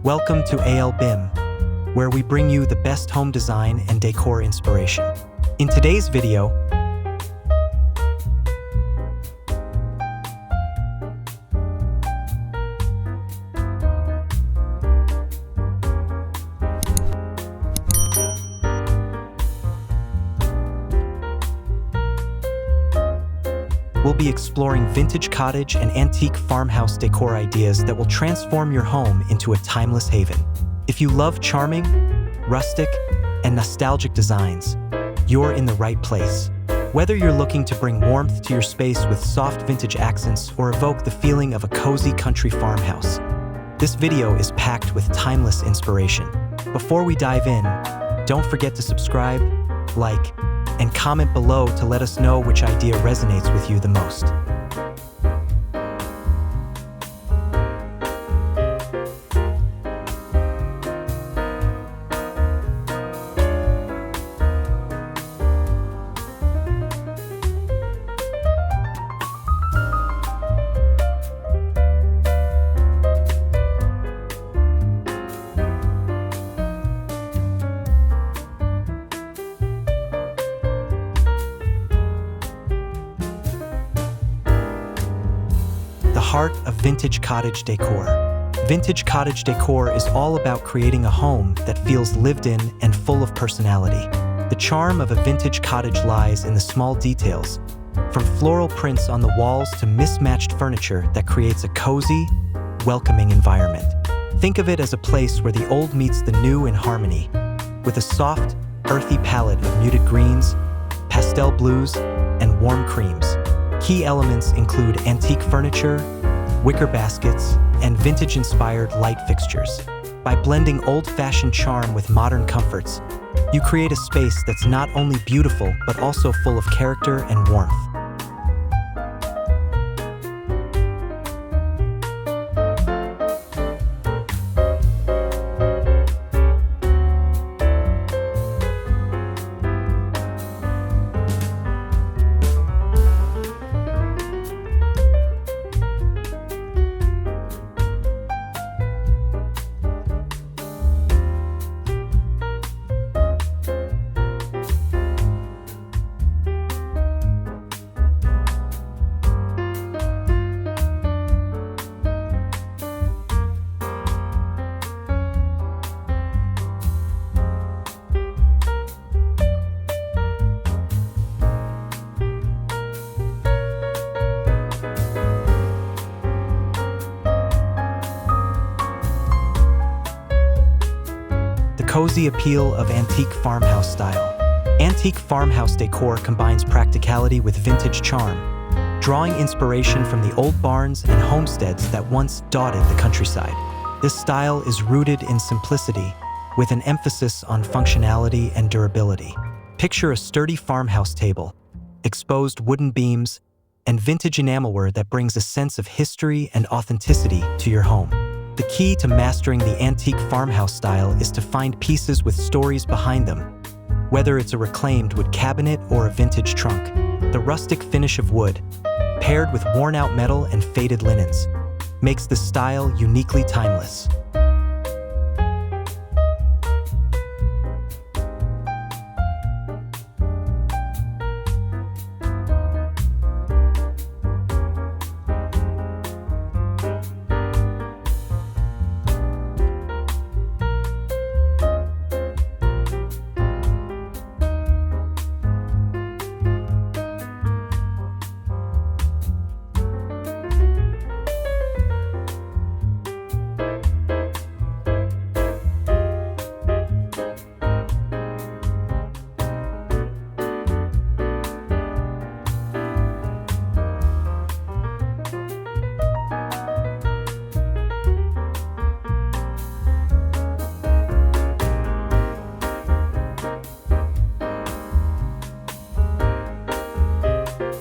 Welcome to AL-BIM, where we bring you the best home design and decor inspiration. In today's video, we'll be exploring vintage cottage and antique farmhouse decor ideas that will transform your home into a timeless haven. If you love charming, rustic, and nostalgic designs, you're in the right place. Whether you're looking to bring warmth to your space with soft vintage accents or evoke the feeling of a cozy country farmhouse, this video is packed with timeless inspiration. Before we dive in, don't forget to subscribe, like, and comment below to let us know which idea resonates with you the most. Heart of vintage cottage decor. Vintage cottage decor is all about creating a home that feels lived in and full of personality. The charm of a vintage cottage lies in the small details, from floral prints on the walls to mismatched furniture that creates a cozy, welcoming environment. Think of it as a place where the old meets the new in harmony, with a soft, earthy palette of muted greens, pastel blues, and warm creams. Key elements include antique furniture, wicker baskets, and vintage-inspired light fixtures. By blending old-fashioned charm with modern comforts, you create a space that's not only beautiful but also full of character and warmth. Cozy appeal of antique farmhouse style. Antique farmhouse decor combines practicality with vintage charm, drawing inspiration from the old barns and homesteads that once dotted the countryside. This style is rooted in simplicity, with an emphasis on functionality and durability. Picture a sturdy farmhouse table, exposed wooden beams, and vintage enamelware that brings a sense of history and authenticity to your home. The key to mastering the antique farmhouse style is to find pieces with stories behind them. Whether it's a reclaimed wood cabinet or a vintage trunk, the rustic finish of wood, paired with worn-out metal and faded linens, makes the style uniquely timeless.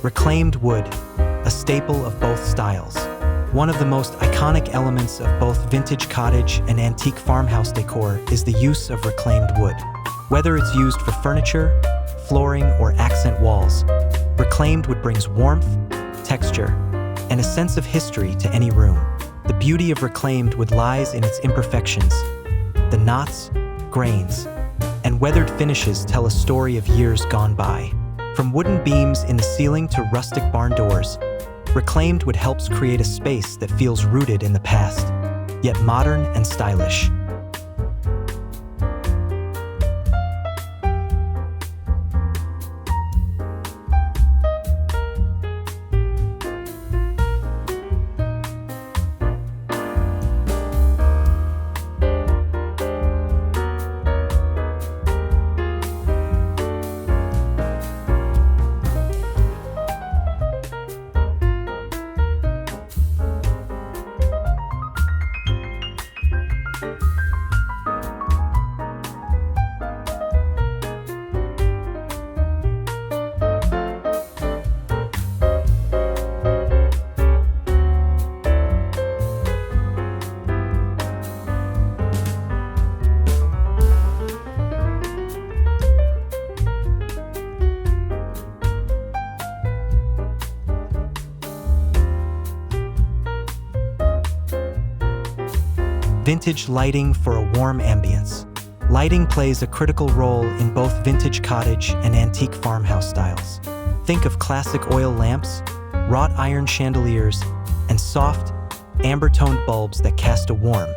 Reclaimed wood, a staple of both styles. One of the most iconic elements of both vintage cottage and antique farmhouse decor is the use of reclaimed wood. Whether it's used for furniture, flooring, or accent walls, reclaimed wood brings warmth, texture, and a sense of history to any room. The beauty of reclaimed wood lies in its imperfections. The knots, grains, and weathered finishes tell a story of years gone by. From wooden beams in the ceiling to rustic barn doors, reclaimed wood helps create a space that feels rooted in the past, yet modern and stylish. Vintage lighting for a warm ambience. Lighting plays a critical role in both vintage cottage and antique farmhouse styles. Think of classic oil lamps, wrought iron chandeliers, and soft, amber-toned bulbs that cast a warm,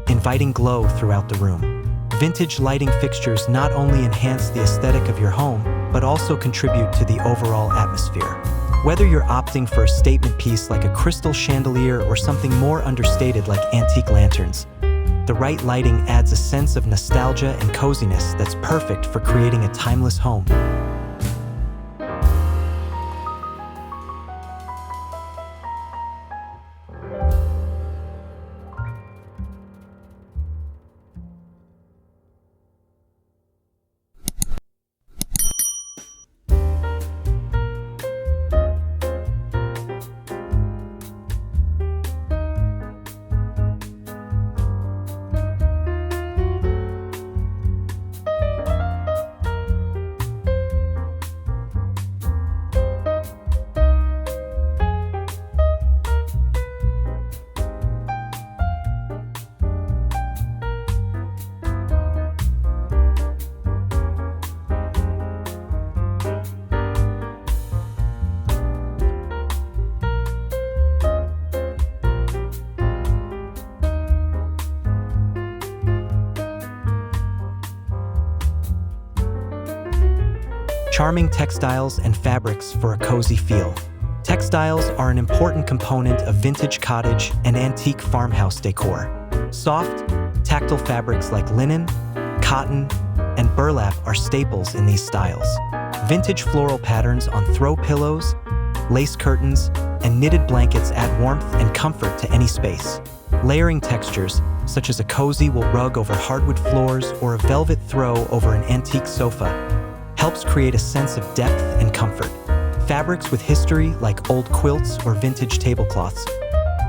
inviting glow throughout the room. Vintage lighting fixtures not only enhance the aesthetic of your home, but also contribute to the overall atmosphere. Whether you're opting for a statement piece like a crystal chandelier or something more understated like antique lanterns, the right lighting adds a sense of nostalgia and coziness that's perfect for creating a timeless home. Charming textiles and fabrics for a cozy feel. Textiles are an important component of vintage cottage and antique farmhouse decor. Soft, tactile fabrics like linen, cotton, and burlap are staples in these styles. Vintage floral patterns on throw pillows, lace curtains, and knitted blankets add warmth and comfort to any space. Layering textures, such as a cozy wool rug over hardwood floors or a velvet throw over an antique sofa, helps create a sense of depth and comfort. Fabrics with history, like old quilts or vintage tablecloths,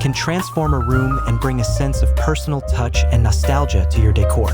can transform a room and bring a sense of personal touch and nostalgia to your decor.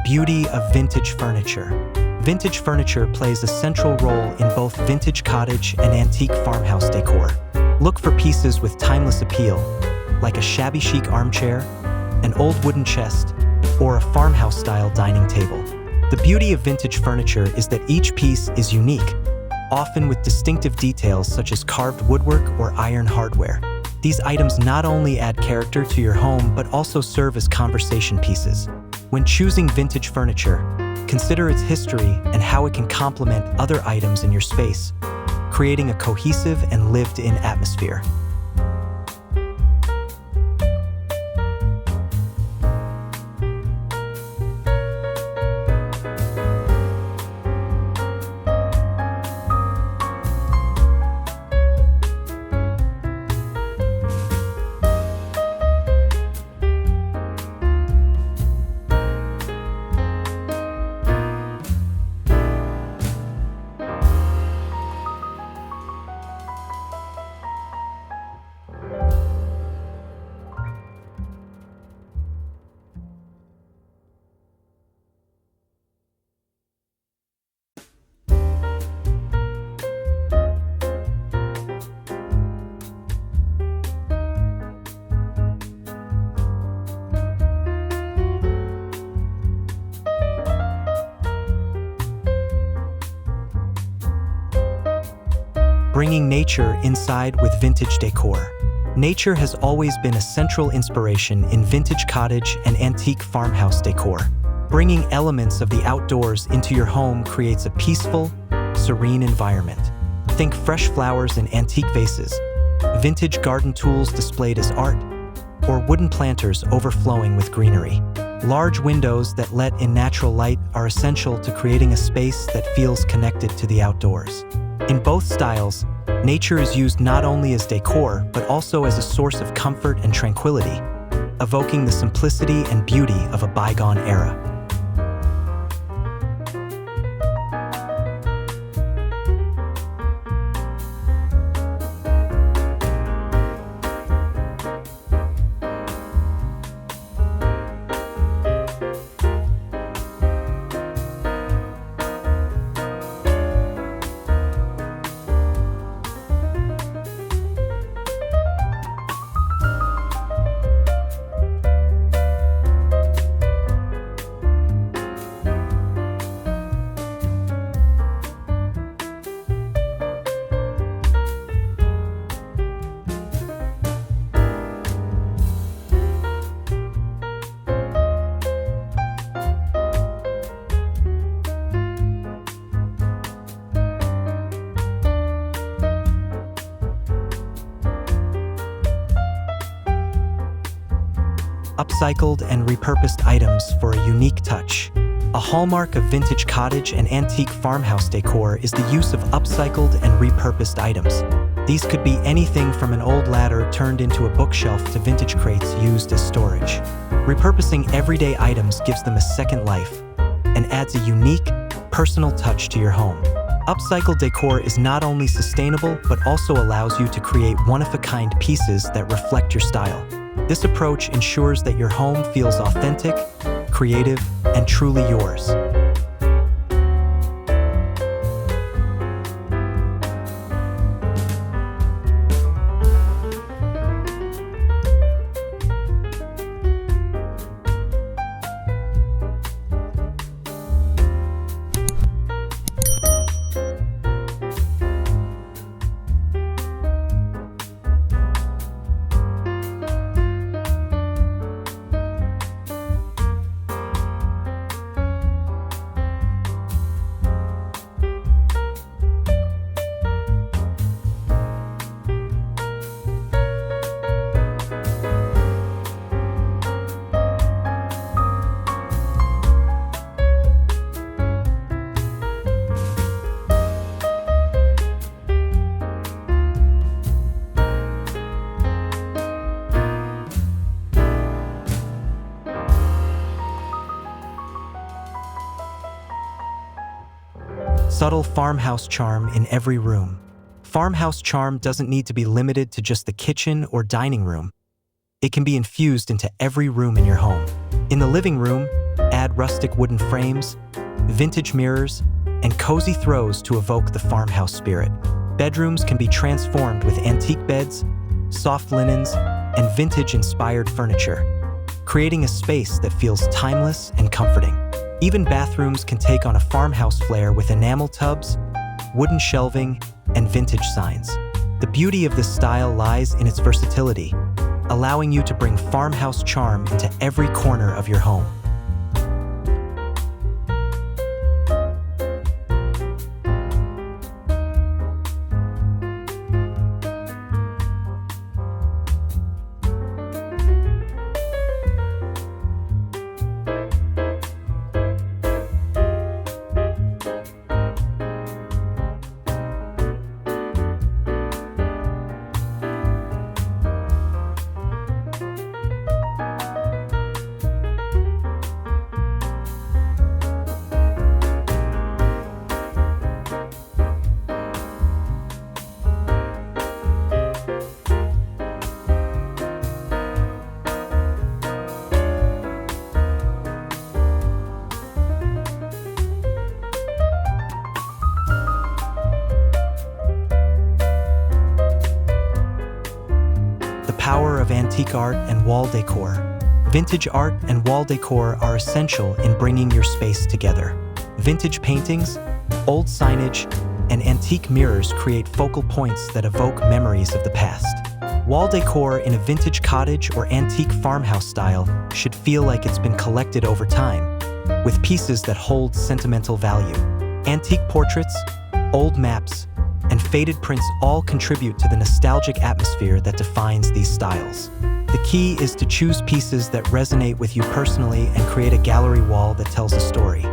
Beauty of vintage furniture. Vintage furniture plays a central role in both vintage cottage and antique farmhouse decor. Look for pieces with timeless appeal, like a shabby chic armchair, an old wooden chest, or a farmhouse-style dining table. The beauty of vintage furniture is that each piece is unique, often with distinctive details such as carved woodwork or iron hardware. These items not only add character to your home, but also serve as conversation pieces. When choosing vintage furniture, Consider its history and how it can complement other items in your space, creating a cohesive and lived-in atmosphere. Bringing nature inside with vintage decor. Nature has always been a central inspiration in vintage cottage and antique farmhouse decor. Bringing elements of the outdoors into your home creates a peaceful, serene environment. Think fresh flowers in antique vases, vintage garden tools displayed as art, or wooden planters overflowing with greenery. Large windows that let in natural light are essential to creating a space that feels connected to the outdoors. In both styles, nature is used not only as decor, but also as a source of comfort and tranquility, evoking the simplicity and beauty of a bygone era. Upcycled and repurposed items for a unique touch. A hallmark of vintage cottage and antique farmhouse decor is the use of upcycled and repurposed items. These could be anything from an old ladder turned into a bookshelf to vintage crates used as storage. Repurposing everyday items gives them a second life and adds a unique, personal touch to your home. Upcycled decor is not only sustainable, but also allows you to create one-of-a-kind pieces that reflect your style. This approach ensures that your home feels authentic, creative, and truly yours. Subtle farmhouse charm in every room. Farmhouse charm doesn't need to be limited to just the kitchen or dining room. It can be infused into every room in your home. In the living room, add rustic wooden frames, vintage mirrors, and cozy throws to evoke the farmhouse spirit. Bedrooms can be transformed with antique beds, soft linens, and vintage-inspired furniture, creating a space that feels timeless and comforting. Even bathrooms can take on a farmhouse flair with enamel tubs, wooden shelving, and vintage signs. The beauty of this style lies in its versatility, allowing you to bring farmhouse charm into every corner of your home. power of antique art and wall decor. Vintage art and wall decor are essential in bringing your space together. Vintage paintings, old signage, and antique mirrors create focal points that evoke memories of the past. Wall decor in a vintage cottage or antique farmhouse style should feel like it's been collected over time, with pieces that hold sentimental value. Antique portraits, old maps, and faded prints all contribute to the nostalgic atmosphere that defines these styles. The key is to choose pieces that resonate with you personally and create a gallery wall that tells a story.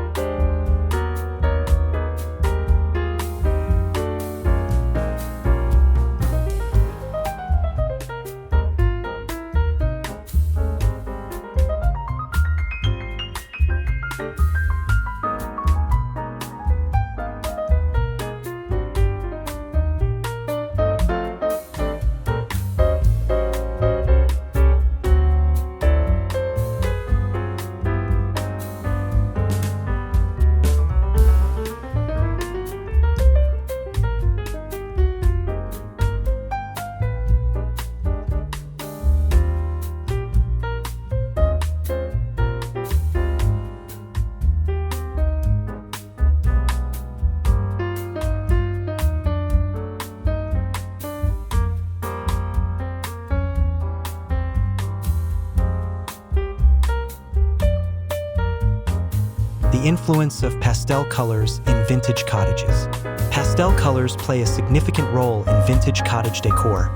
The influence of pastel colors in vintage cottages. Pastel colors play a significant role in vintage cottage decor,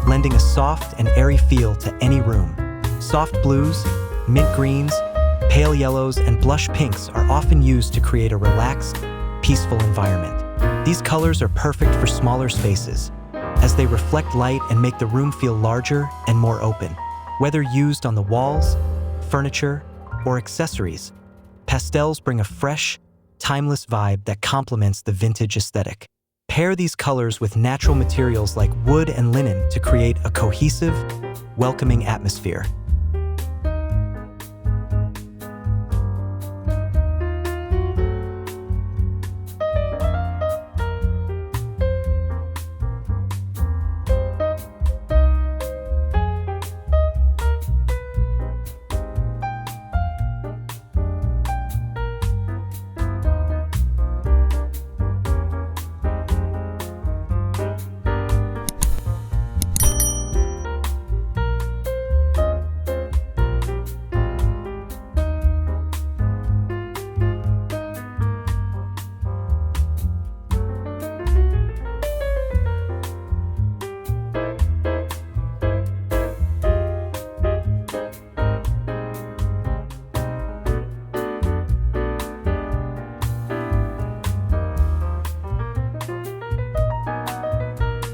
lending a soft and airy feel to any room. Soft blues, mint greens, pale yellows, and blush pinks are often used to create a relaxed, peaceful environment. These colors are perfect for smaller spaces, as they reflect light and make the room feel larger and more open. Whether used on the walls, furniture, or accessories, pastels bring a fresh, timeless vibe that complements the vintage aesthetic. Pair these colors with natural materials like wood and linen to create a cohesive, welcoming atmosphere.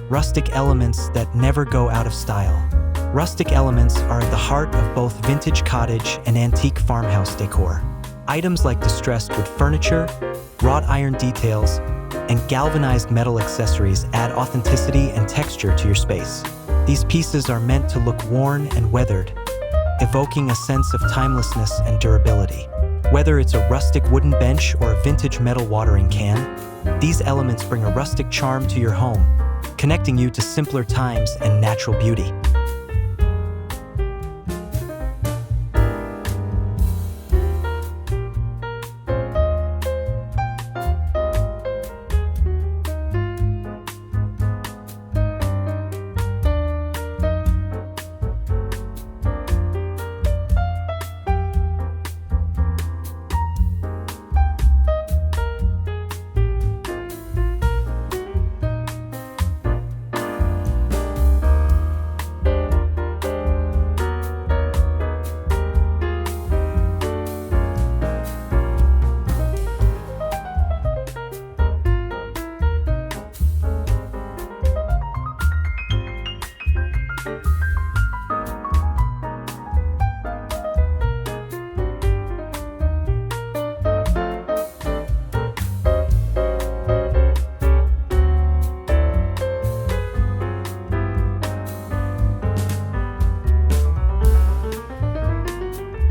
Rustic elements that never go out of style. Rustic elements are at the heart of both vintage cottage and antique farmhouse decor. Items like distressed wood furniture, wrought iron details, and galvanized metal accessories add authenticity and texture to your space. These pieces are meant to look worn and weathered, evoking a sense of timelessness and durability. Whether it's a rustic wooden bench or a vintage metal watering can, these elements bring a rustic charm to your home, connecting you to simpler times and natural beauty.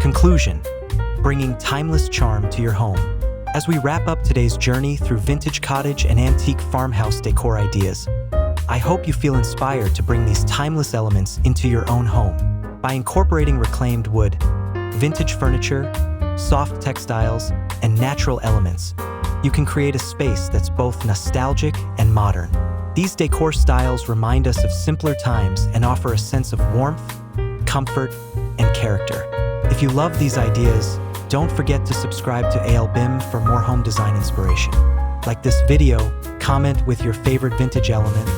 Conclusion: bringing timeless charm to your home. As we wrap up today's journey through vintage cottage and antique farmhouse decor ideas, I hope you feel inspired to bring these timeless elements into your own home. By incorporating reclaimed wood, vintage furniture, soft textiles, and natural elements, you can create a space that's both nostalgic and modern. These decor styles remind us of simpler times and offer a sense of warmth, comfort, and character. If you love these ideas, don't forget to subscribe to AL-BIM for more home design inspiration. Like this video, comment with your favorite vintage element,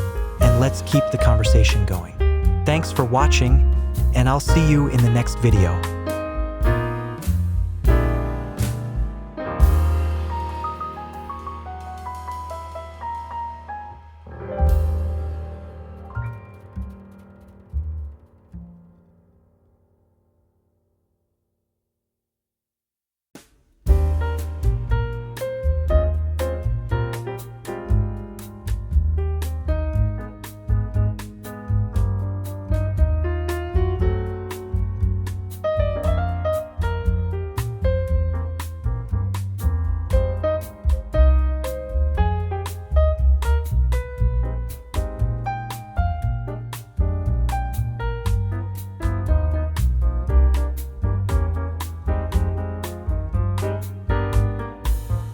and let's keep the conversation going. Thanks for watching, and I'll see you in the next video.